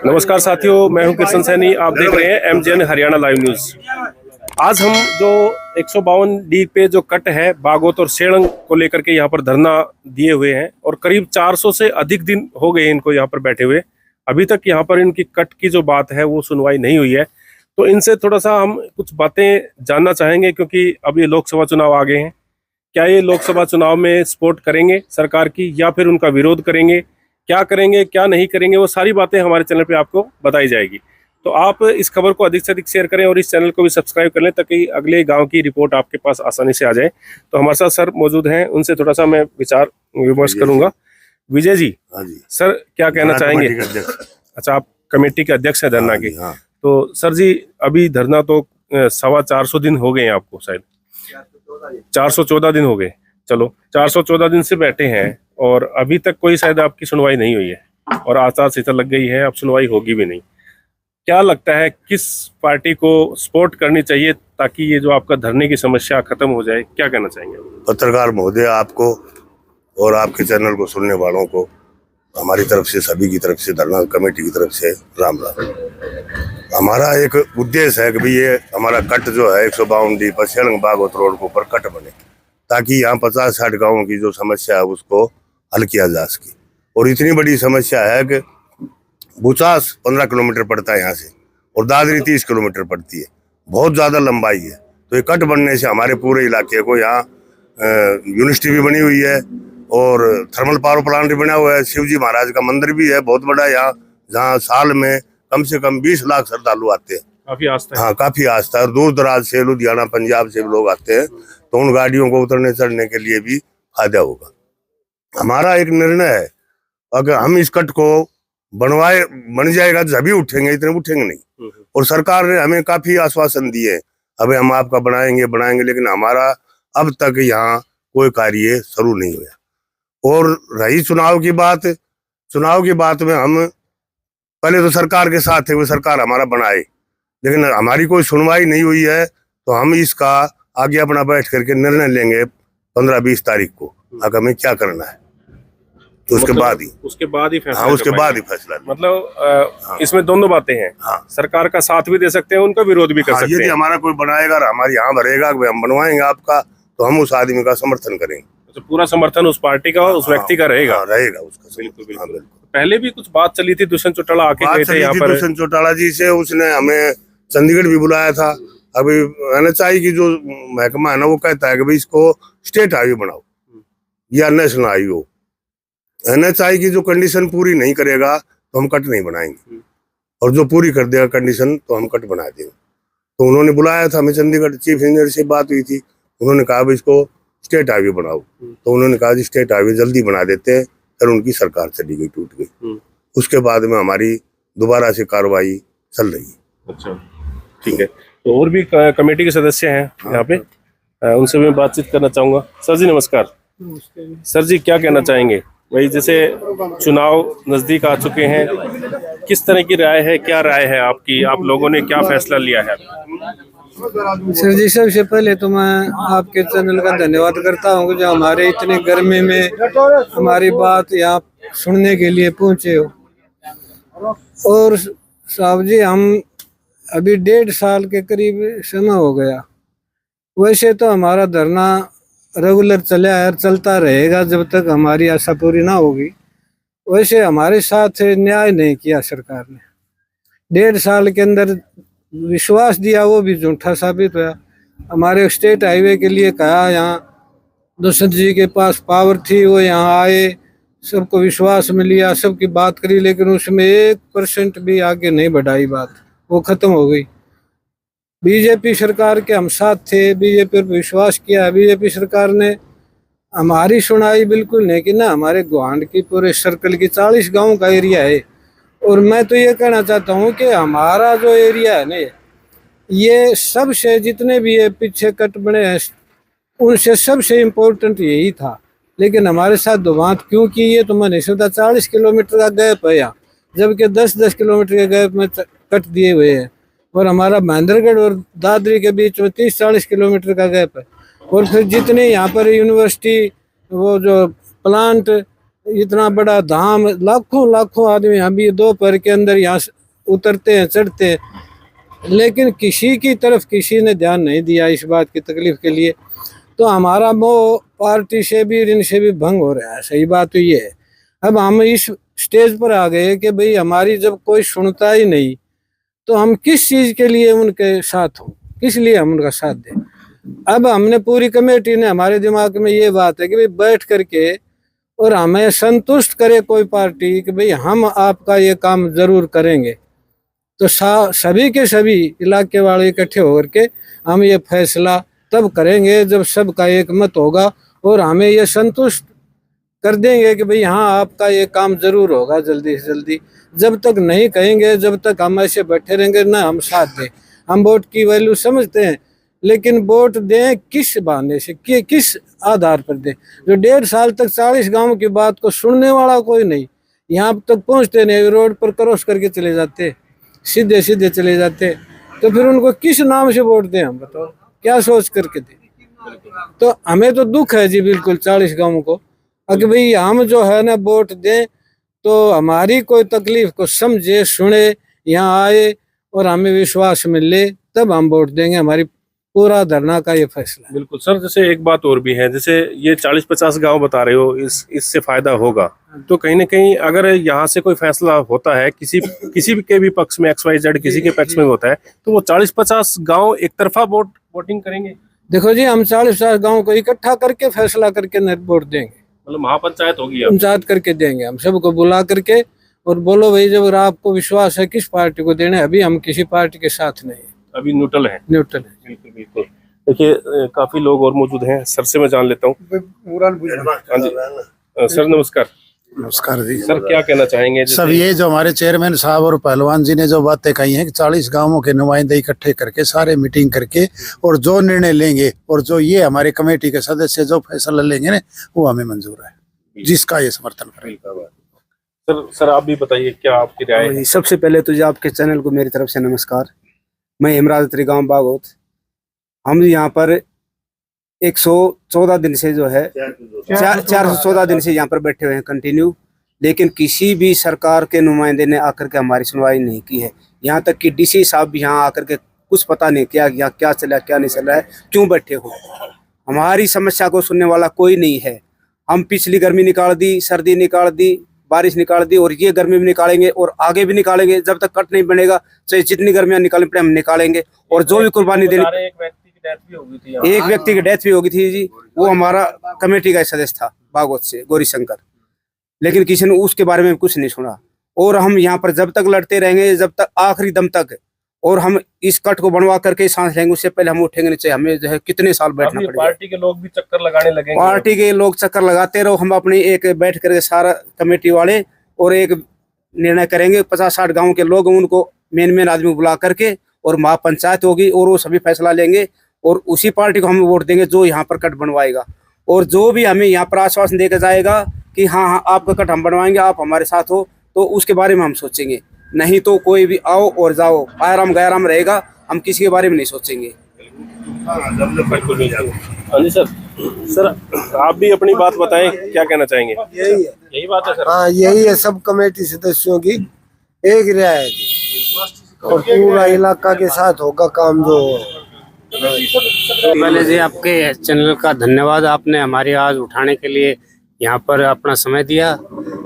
नमस्कार साथियों, मैं हूं किशन सैनी। आप देख रहे हैं MJN हरियाणा लाइव न्यूज। आज हम जो 152D पे जो कट है बागोत और सेड़ंग को लेकर के यहाँ पर धरना दिए हुए हैं और करीब 400 से अधिक दिन हो गए इनको यहाँ पर बैठे हुए। अभी तक यहाँ पर इनकी कट की जो बात है वो सुनवाई नहीं हुई है। तो इनसे थोड़ा सा हम कुछ बातें जानना चाहेंगे, क्योंकि अब ये लोकसभा चुनाव आ गए हैं। क्या ये लोकसभा चुनाव में सपोर्ट करेंगे सरकार की या फिर उनका विरोध करेंगे? क्या करेंगे क्या नहीं करेंगे, वो सारी बातें हमारे चैनल पे आपको बताई जाएगी। तो आप इस खबर को अधिक से अधिक शेयर करें और इस चैनल को भी सब्सक्राइब कर लें ताकि अगले गांव की रिपोर्ट आपके पास आसानी से आ जाए। तो हमारे साथ सर मौजूद हैं, उनसे थोड़ा सा मैं विचार विमर्श करूंगा। विजय जी, हाँ जी, सर क्या कहना चाहेंगे? अच्छा, आप कमेटी के अध्यक्ष हैं धरना के। तो सर जी, अभी धरना तो 425 दिन हो गए हैं आपको, शायद 414 दिन हो गए। चलो 414 दिन से बैठे हैं और अभी तक कोई शायद आपकी सुनवाई नहीं हुई है और आचार संहिता लग गई है, अब सुनवाई होगी भी नहीं। क्या लगता है किस पार्टी को सपोर्ट करनी चाहिए ताकि ये जो आपका धरने की समस्या खत्म हो जाए? क्या कहना चाहेंगे? पत्रकार महोदय, आपको और आपके चैनल को सुनने वालों को हमारी तरफ से, सभी की तरफ से, धरना कमेटी की तरफ से राम राम। हमारा एक उद्देश्य है कि भाई ये हमारा कट जो है 152D पर सेड़ंग बागोत रोड के ऊपर कट बने ताकि यहाँ 50-60 गाँवों की जो समस्या है उसको हल किया जा सके। और इतनी बड़ी समस्या है कि बुचास 15 किलोमीटर पड़ता है यहाँ से और दादरी 30 किलोमीटर पड़ती है, बहुत ज़्यादा लंबाई है। तो ये कट बनने से हमारे पूरे इलाके को, यहाँ यूनिवर्सिटी भी बनी हुई है और थर्मल पावर प्लांट भी बना हुआ है, शिवजी महाराज का मंदिर भी है बहुत बड़ा यहाँ, जहाँ साल में कम से कम 20 लाख श्रद्धालु आते हैं। काफी आस्था है। हाँ, काफी आस्था है। दूर दराज से, लुधियाना, पंजाब से भी लोग आते हैं, तो उन गाड़ियों को उतरने चढ़ने के लिए भी फायदा होगा। हमारा एक निर्णय है, अगर हम इस कट को बन जाएगा तो सभी उठेंगे, इतने उठेंगे नहीं। और सरकार ने हमें काफी आश्वासन दिए, अबे हम आपका बनाएंगे, लेकिन हमारा अब तक यहाँ कोई कार्य शुरू नहीं हुआ। और रही चुनाव की बात में हम पहले तो सरकार के साथ थे, वो सरकार हमारा बनाए, लेकिन हमारी कोई सुनवाई नहीं हुई है। तो हम इसका आगे अपना बैठ करके निर्णय लेंगे 15-20 तारीख को, आगे हमें क्या करना है, तो उसके बाद ही फैसला। हाँ, उसके बाद ही फैसला। मतलब इसमें दोनों बातें हैं। हाँ, सरकार का साथ भी दे सकते हैं, उनका विरोध भी कर सकते हैं। यदि हमारा कोई बनाएगा और हमारे यहाँ भरेगा कि हम बनवाएंगे आपका, तो हम उस आदमी का समर्थन करेंगे। तो पूरा समर्थन उस पार्टी का, उस व्यक्ति का रहेगा। उसका। बिल्कुल। पहले भी कुछ बात चली थी, दुष्यंत चौटाला आके गए थे यहाँ पर। दुष्यंत चौटाला जी से उसने हमें चंडीगढ़ भी बुलाया था। अभी NHI की जो महकमा है ना, वो कहता है कि भाई इसको स्टेट हाईवे बनाओ या नेशनल हाईवे हो। NHI की जो कंडीशन पूरी नहीं करेगा तो हम कट नहीं बनाएंगे, और जो पूरी कर देगा कंडीशन तो हम कट बना देंगे। तो उन्होंने बुलाया था हमें चंडीगढ़, चीफ इंजीनियर से बात हुई थी, उन्होंने कहा भाई इसको स्टेट हाईवे बनाओ। तो उन्होंने कहा जी स्टेट हाईवे जल्दी बना देते हैं, फिर उनकी सरकार चली गई, टूट गई। उसके बाद में हमारी दोबारा से कार्रवाई चल रही है। अच्छा, ठीक है। तो और भी कमेटी के सदस्य हैं यहाँ पे, उनसे मैं बातचीत करना चाहूंगा। सर जी नमस्कार। सर जी, क्या कहना चाहेंगे? वही जैसे चुनाव नजदीक आ चुके हैं, किस तरह की राय है, क्या राय है आपकी? आप लोगों ने क्या फैसला लिया है? सर जी, सबसे पहले तो मैं आपके चैनल का धन्यवाद करता हूँ जो हमारे इतने गर्मी में हमारी बात यहाँ सुनने के लिए पहुँचे हो। और साहब जी, हम अभी 1.5 साल के करीब समय हो गया। वैसे तो हमारा धरना रेगुलर चला है, चलता रहेगा जब तक हमारी आशा पूरी ना होगी। वैसे हमारे साथ न्याय नहीं किया सरकार ने। 1.5 साल के अंदर विश्वास दिया, वो भी झूठा साबित हुआ। हमारे स्टेट हाईवे के लिए कहा, यहाँ दुष्यंत जी के पास पावर थी, वो यहाँ आए, सबको विश्वास में लिया, सबकी बात करी, लेकिन उसमें 1% भी आगे नहीं बढ़ाई बात, वो खत्म हो गई। बीजेपी सरकार के हम साथ थे, बीजेपी पर विश्वास किया, बीजेपी सरकार ने हमारी सुनाई बिल्कुल नहीं की ना। हमारे गुहांड की पूरे सर्कल की 40 गाँव का एरिया है, और मैं तो ये कहना चाहता हूँ कि हमारा जो एरिया है ना, ये सबसे जितने भी ये पीछे कट बने हैं उनसे सबसे इम्पोर्टेंट यही था। लेकिन हमारे साथ धुआंत क्यों की, ये तो मैं नहीं समझता। 40 किलोमीटर का गैप है यहाँ, जबकि 10-10 किलोमीटर के गैप में कट दिए हुए हैं। और हमारा महेंद्रगढ़ और दादरी के बीच में 30-40 किलोमीटर का गैप है। और फिर जितने यहाँ पर यूनिवर्सिटी, वो जो प्लांट, इतना बड़ा धाम, लाखों लाखों आदमी अभी दोपहर के अंदर यहाँ से उतरते हैं, चढ़ते हैं, लेकिन किसी की तरफ किसी ने ध्यान नहीं दिया इस बात की तकलीफ के लिए। तो हमारा मोह पार्टी से भी इनसे भी भंग हो रहा है। सही बात तो ये है, अब हम इस स्टेज पर आ गए कि भाई हमारी जब कोई सुनता ही नहीं तो हम किस चीज़ के लिए उनके साथ हों, किस लिए हम उनका साथ दें। अब हमने पूरी कमेटी ने हमारे दिमाग में ये बात है कि भाई बैठ करके और हमें संतुष्ट करे कोई पार्टी कि भाई हम आपका ये काम जरूर करेंगे। तो सभी के सभी इलाके वाले इकट्ठे होकर के हम ये फैसला तब करेंगे जब सबका एक मत होगा और हमें ये संतुष्ट कर देंगे कि भाई हाँ आपका ये काम जरूर होगा जल्दी से जल्दी। जब तक नहीं कहेंगे, जब तक हम ऐसे बैठे रहेंगे ना हम साथ दें। हम वोट की वैल्यू समझते हैं, लेकिन वोट दें किस बहाने से, किस आधार पर दें। जो 1.5 साल तक 40 गांव की बात को सुनने वाला कोई नहीं, यहाँ तक पहुँचते नहीं, रोड पर क्रॉस करके चले जाते, सीधे सीधे चले जाते। तो फिर उनको किस नाम से वोट दें, हम बताओ, क्या सोच करके दें। तो हमें तो दुख है जी बिल्कुल 40 गांवों को, अगर भाई हम जो है ना वोट दें तो हमारी कोई तकलीफ को समझे, सुने, यहाँ आए और हमें विश्वास मिले, तब हम वोट देंगे। हमारी पूरा धरना का ये फैसला। बिल्कुल सर, जैसे एक बात और भी है, जैसे ये 40-50 गांव बता रहे हो, इससे फायदा होगा, तो कहीं ना कहीं अगर यहाँ से कोई फैसला होता है किसी के भी पक्ष में, XYZ किसी के पक्ष में होता है, तो वो 40-50 गांव एक तरफा वोटिंग करेंगे। देखो जी, हम 40-50 गाँव को इकट्ठा करके फैसला करके वोट देंगे, मतलब महापंचायत होगी, पंचायत करके देंगे। हम सबको बुला करके और बोलो भाई जब आपको विश्वास है किस पार्टी को देने। अभी हम किसी पार्टी के साथ नहीं है, अभी न्यूट्रल है। न्यूट्रल है। बिल्कुल बिल्कुल। देखिए काफी लोग और मौजूद हैं, सर से मैं जान लेता हूँ। हाँ जी सर, नमस्कार। नमस्कार जी। सर क्या कहना चाहेंगे? सब ये जो हमारे चेयरमैन साहब और पहलवान जी ने जो बातें कही हैं कि 40 गांवों के नुमाइंदे इकट्ठे करके सारे मीटिंग करके और जो निर्णय लेंगे और जो ये हमारे कमेटी के सदस्य जो फैसला लेंगे ना, वो हमें मंजूर है, जिसका ये समर्थन करें। सर आप भी बताइए क्या आपकी राय है? सबसे पहले तो जी आपके चैनल को मेरी तरफ से नमस्कार। मैं हेमराज त्रिगांव बागोत। हम यहाँ पर 114 दिन से जो है 414 दिन से यहाँ पर बैठे हुए हैं कंटिन्यू, लेकिन किसी भी सरकार के नुमाइंदे ने आकर के हमारी सुनवाई नहीं की है। यहाँ तक कि DC साहब भी यहाँ आकर के कुछ पता नहीं किया यहाँ क्या चला क्या नहीं चल रहा है, क्यों बैठे हो। हमारी समस्या को सुनने वाला कोई नहीं है। हम पिछली गर्मी निकाल दी, सर्दी निकाल दी, बारिश निकाल दी और ये गर्मी भी निकालेंगे और आगे भी निकालेंगे। जब तक कट नहीं बनेगा, चाहे जितनी गर्मियां निकालनी पड़े हम निकालेंगे। और जो भी कुर्बानी देनी, एक व्यक्ति की डेथ भी होगी थी जी, वो हमारा कमेटी का सदस्य था बागोत से, गौरी शंकर, लेकिन किसी ने उसके बारे में कुछ नहीं सुना। और हम यहाँ पर जब तक लड़ते रहेंगे, जब तक आखिरी दम तक, और हम इस कट को बनवा करके सांस लेंगे, उससे पहले हम उठेंगे नहीं। चाहिए हमें जो है कितने साल बैठना पड़ेगा। पार्टी के लोग भी चक्कर लगाने लगेंगे, पार्टी के लोग चक्कर लगाते रहो। हम अपनी एक बैठ करके सारा कमेटी वाले और एक निर्णय करेंगे। 50-60 गाँव के लोग, उनको मेन आदमी बुला करके और महापंचायत होगी और वो सभी फैसला लेंगे और उसी पार्टी को हम वोट देंगे जो यहाँ पर कट बनवाएगा। और जो भी हमें यहाँ पर आश्वासन देकर जाएगा कि हाँ आपका कट हम बनवाएंगे, आप हमारे साथ हो, तो उसके बारे में हम सोचेंगे। नहीं तो कोई भी आओ और जाओ, आराम गैराम रहेगा, हम किसी के बारे में नहीं सोचेंगे। हाँ जी सर आप भी अपनी बात बताएं, क्या कहना चाहेंगे? यही बात है सर। हाँ यही है, सब कमेटी सदस्यों की एक राय है और पूरा इलाका के साथ होगा काम जो। पहले जी आपके चैनल का धन्यवाद, आपने हमारी आवाज उठाने के लिए यहाँ पर अपना समय दिया।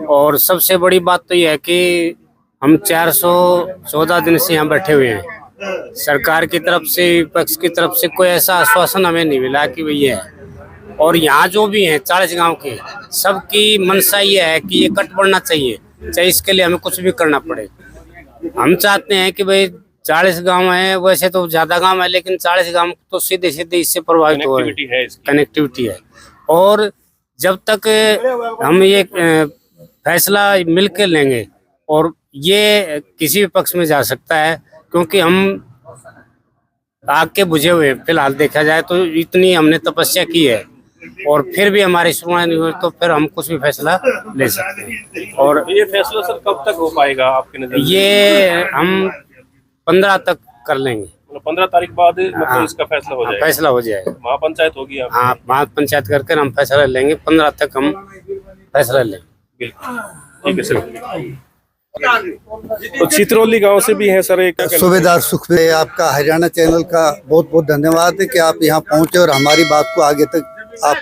और सबसे बड़ी बात तो यह है कि हम 414 दिन से यहाँ बैठे हुए हैं। सरकार की तरफ से, विपक्ष की तरफ से कोई ऐसा आश्वासन हमें नहीं मिला कि भैया है। और यहाँ जो भी हैं 40 गांव के, सबकी मंशा ये है कि ये कट बढ़ना चाहिए, चाहे इसके लिए हमें कुछ भी करना पड़े। हम चाहते हैं कि भाई 40 गांव है, वैसे तो ज्यादा गांव है, लेकिन 40 गांव तो सीधे सीधे इससे प्रभावित हो रहे हैं, कनेक्टिविटी है। और जब तक हम ये फैसला मिलकर लेंगे, और ये किसी भी पक्ष में जा सकता है, क्योंकि हम आग के बुझे हुए फिलहाल देखा जाए तो इतनी हमने तपस्या की है और फिर भी हमारी सुनवाई नहीं हुई, तो फिर हम कुछ भी फैसला ले सकते हैं। और ये फैसला सर कब तक हो पाएगा आपके नजर में? ये हम 15 तक कर लेंगे, 15 तारीख बाद मतलब इसका फैसला हो जाएगा। फैसला हो जाएगा, महापंचायत होगी। हाँ महापंचायत करके हम फैसला लेंगे। 15 तक हम फैसला लेंगे। ठीक है सर। तो चित्रौली गांव से भी है सर एक सूबेदार सुखबे, आपका हरियाणा चैनल का बहुत बहुत धन्यवाद है कि आप यहाँ पहुँचे और हमारी बात को आगे तक आप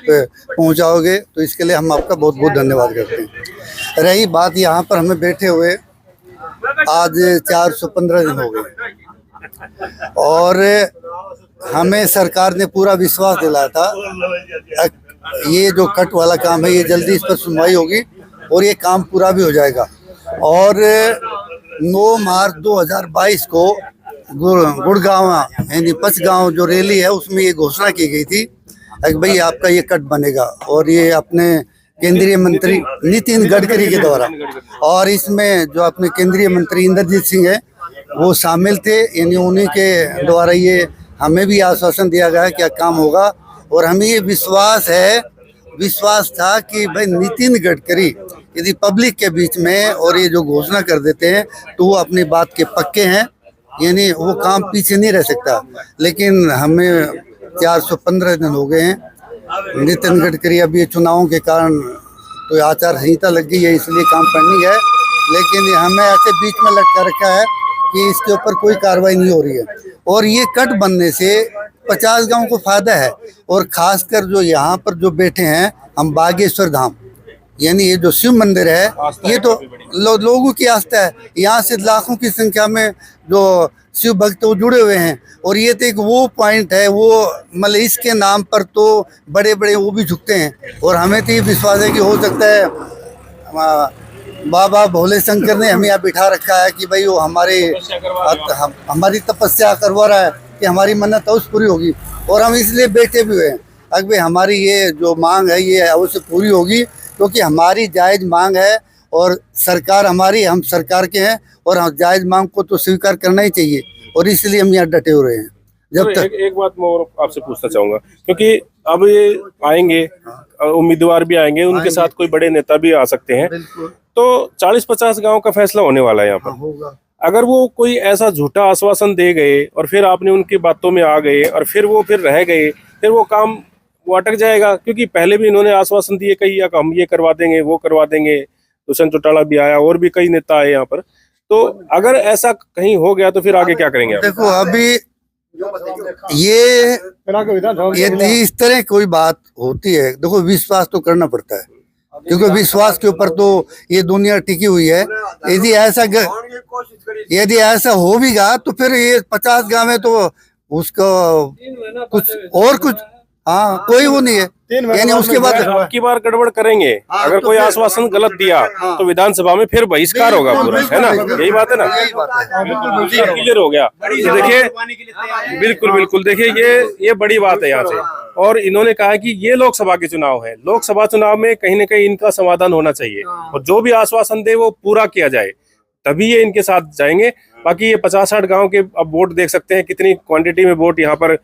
पहुँचाओगे, तो इसके लिए हम आपका बहुत बहुत धन्यवाद करते हैं। रही बात यहाँ पर हमें बैठे हुए आज 415 दिन हो गए और हमें सरकार ने पूरा विश्वास दिलाया था ये जो कट वाला काम है ये जल्दी इस पर सुनवाई होगी और ये काम पूरा भी हो जाएगा। और 9 मार्च 2022 को गुड़गांव यानी पचगांव जो रैली है उसमें ये घोषणा की गई थी कि भाई आपका ये कट बनेगा, और ये अपने केंद्रीय मंत्री नितिन गडकरी के द्वारा, और इसमें जो अपने केंद्रीय मंत्री इंद्रजीत सिंह है वो शामिल थे, यानी उन्हीं के द्वारा ये हमें भी आश्वासन दिया गया क्या काम होगा। और हमें ये विश्वास था कि भाई नितिन गडकरी यदि पब्लिक के बीच में और ये जो घोषणा कर देते हैं तो वो अपनी बात के पक्के हैं, यानी वो काम पीछे नहीं रह सकता। लेकिन हमें 415 दिन हो गए हैं। नितिन गडकरी अभी चुनावों के कारण तो आचार संहिता लग गई है इसलिए काम पेंडिंग है, लेकिन हमें ऐसे बीच में लटका रखा है कि इसके ऊपर कोई कार्रवाई नहीं हो रही है। और ये कट बनने से 50 गांव को फायदा है, और खासकर जो यहाँ पर जो बैठे हैं हम बागेश्वर धाम, यानी ये जो शिव मंदिर है ये तो लोगों की आस्था है, यहाँ से लाखों की संख्या में जो शिव भक्त वो जुड़े हुए हैं। और ये तो एक वो पॉइंट है, वो मतलब इसके नाम पर तो बड़े बड़े वो भी झुकते हैं। और हमें तो ये विश्वास है कि हो सकता है बाबा भोले शंकर ने हमें यहाँ बिठा रखा है कि भाई वो हमारी तपस्या करवा रहा है कि हमारी मन्नत अवश्य पूरी होगी, और हम इसलिए बैठे भी हुए हैं। अगर भाई हमारी ये जो मांग है ये अवश्य पूरी होगी, क्योंकि हमारी जायज़ मांग है और सरकार हमारी, हम सरकार के हैं और हम जायज़ मांग को तो स्वीकार करना ही चाहिए, और इसलिए हम यहाँ डटे हुए हैं। जब तक एक बात मैं और आपसे पूछना चाहूंगा, क्योंकि अब ये आएंगे उम्मीदवार भी आएंगे, उनके साथ कोई बड़े नेता भी आ सकते हैं, तो 40-50 गांव का फैसला होने वाला है यहाँ पर। होगा अगर वो कोई ऐसा झूठा आश्वासन दे गए और फिर आपने उनकी बातों में आ गए और फिर रह गए, फिर वो काम वो अटक जाएगा। क्योंकि पहले भी इन्होंने आश्वासन दिए कई, या हम ये करवा देंगे वो करवा देंगे, दुष्यंत चौटाला भी आया और भी कई नेता आए यहाँ पर। तो अगर ऐसा कहीं हो गया तो फिर आगे क्या करेंगे आप? देखो अभी ये इस तरह कोई बात होती है, देखो विश्वास तो करना पड़ता है, क्योंकि विश्वास के ऊपर तो ये दुनिया टिकी हुई है। यदि ऐसा हो भी गया तो फिर ये 50 गांव में तो उसका कुछ हाँ कोई वो नहीं है, यानी उसके बाद आपकी बार गड़बड़ करेंगे। अगर कोई आश्वासन गलत दिया तो विधानसभा में फिर बहिष्कार होगा पूरा, है ना? यही बात है ना? क्लियर हो गया। देखिए बिल्कुल देखिए ये बड़ी बात है यहाँ से। और इन्होंने कहा कि ये लोकसभा के चुनाव है, लोकसभा चुनाव में कहीं न कहीं इनका समाधान होना चाहिए और जो भी आश्वासन दे वो पूरा किया जाए, तभी ये इनके साथ जाएंगे। बाकी ये 50-60 गांव के अब वोट देख सकते हैं, कितनी क्वांटिटी में वोट यहाँ पर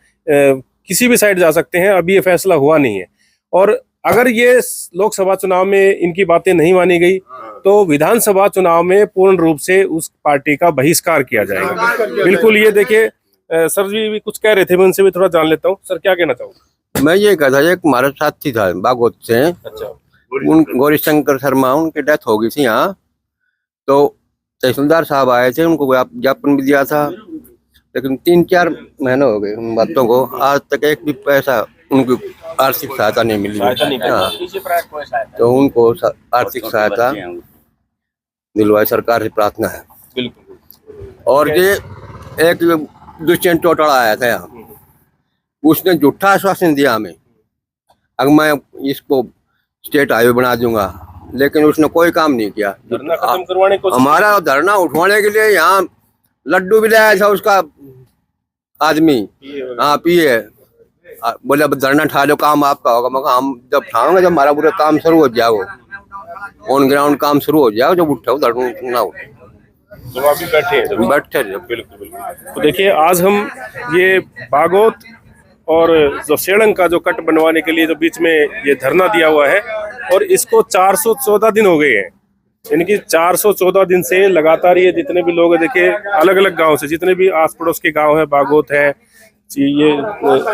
किसी भी साइड जा सकते हैं, अभी ये फैसला हुआ नहीं है। और अगर ये लोकसभा चुनाव में इनकी बातें नहीं मानी गई तो विधानसभा चुनाव में पूर्ण रूप से उस पार्टी का बहिष्कार किया जाएगा। बिल्कुल। ये देखिए सर जी भी कुछ कह रहे थे, मैं उनसे भी थोड़ा जान लेता हूँ। सर क्या कहना चाहूँगा? मैं ये कहता था, एक हमारा साथी था बागोत से, अच्छा, उन गौरीशंकर शर्मा, उनकी डेथ हो गई थी यहाँ, तो तहसीलदार साहब आए थे, उनको ज्ञापन भी दिया था, लेकिन 3-4 महीने हो गए उन बातों को, आज तक एक भी पैसा उनको आर्थिक सहायता नहीं मिली। हाँ, तो उनको आर्थिक सहायता दिलवाई सरकार से प्रार्थना है। बिल्कुल। और ये एक दुष्यंत चौटाला आया था यहाँ, उसने झूठा आश्वासन दिया हमें, अगर मैं इसको स्टेट हाईवे बना दूंगा, लेकिन उसने कोई काम नहीं किया। धरना खत्म करवाने को हमारा धरना उठवाने के लिए यहाँ लड्डू भी लाया था उसका आदमी, हाँ पिए, बोले अब धरना ठा लो, काम आपका होगा। मैं कहा हम जब ठाऊंगे जब हमारा पूरा काम शुरू हो जाओ, ऑन ग्राउंड काम शुरू हो जाओ, जब उठाओ धरना ना उठे, तो अभी बैठे हैं। बिल्कुल। तो देखिए आज हम ये बागोत और जो सेड़ंग का जो कट बनवाने के लिए जो बीच में ये धरना दिया हुआ है, और इसको 414 दिन हो गए हैं। इनकी 414 दिन से लगातार ये जितने भी लोग देखिए अलग अलग गांव से, जितने भी आस पड़ोस के गांव है, बागोत है, ये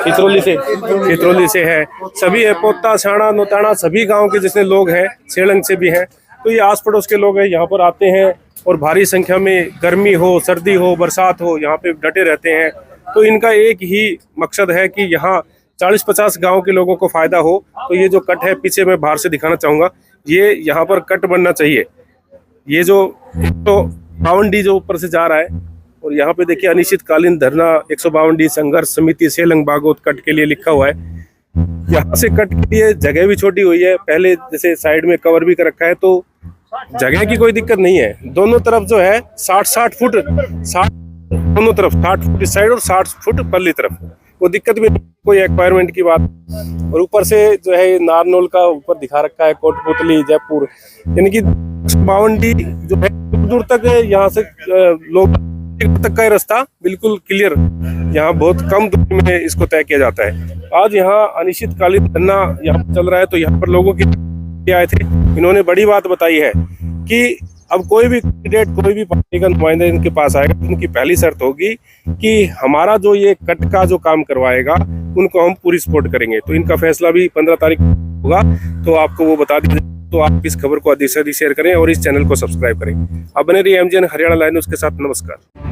चित्रौली से है, सभी है, पोता, छाणा, नोताणा, सभी गांव के जितने लोग हैं, सेड़ंग से भी हैं, तो ये आस पड़ोस के लोग हैं, यहाँ पर आते हैं और भारी संख्या में, गर्मी हो, सर्दी हो, बरसात हो, यहाँ पे डटे रहते हैं। तो इनका एक ही मकसद है कि यहाँ 40-50 गांव के लोगों को फायदा हो। तो ये जो कट है, पीछे मैं बाहर से दिखाना चाहूँगा, ये यहाँ पर कट बनना चाहिए। ये जो 152D जो ऊपर से जा रहा है, और यहाँ पे देखिए अनिश्चितकालीन धरना 152D संघर्ष समिति सेलंग बागोत कट के लिए लिखा हुआ है। यहाँ से कट के लिए जगह भी छोटी हुई है, पहले जैसे साइड में कवर भी कर रखा है, तो जगह की कोई दिक्कत नहीं है। दोनों तरफ जो है 60 फुट, दोनों तरफ 60 फुट इस साइड और 60 फुट परली तरफ, वो दिक्कत भी नहीं, कोई एक्वायरमेंट की बात। और ऊपर से जो है नारनौल का ऊपर दिखा रखा है, कोटपुतली, जयपुर, यानी कि 152D जो है दूर दूर तक है। यहाँ से लोग तक का रास्ता बिल्कुल क्लियर, यहाँ बहुत कम दूरी में इसको तय किया जाता है। आज यहाँ अनिश्चितकालीन धरना यहाँ चल रहा है, तो यहाँ पर लोगों की आए थे, इन्होंने बड़ी बात बताई है कि अब कोई भी कैंडिडेट, कोई भी पार्टी का नुमाइंदा इनके पास आएगा, उनकी पहली शर्त होगी कि हमारा जो ये कट का जो काम करवाएगा उनको हम पूरी सपोर्ट करेंगे। तो इनका फैसला भी 15 तारीख होगा, तो आपको वो बता दीजिए। तो आप इस खबर को अधिक से अधिक शेयर करें और इस चैनल को सब्सक्राइब करें। अब बने रहिए MGN हरियाणा लाइव न्यूज़ के साथ। नमस्कार।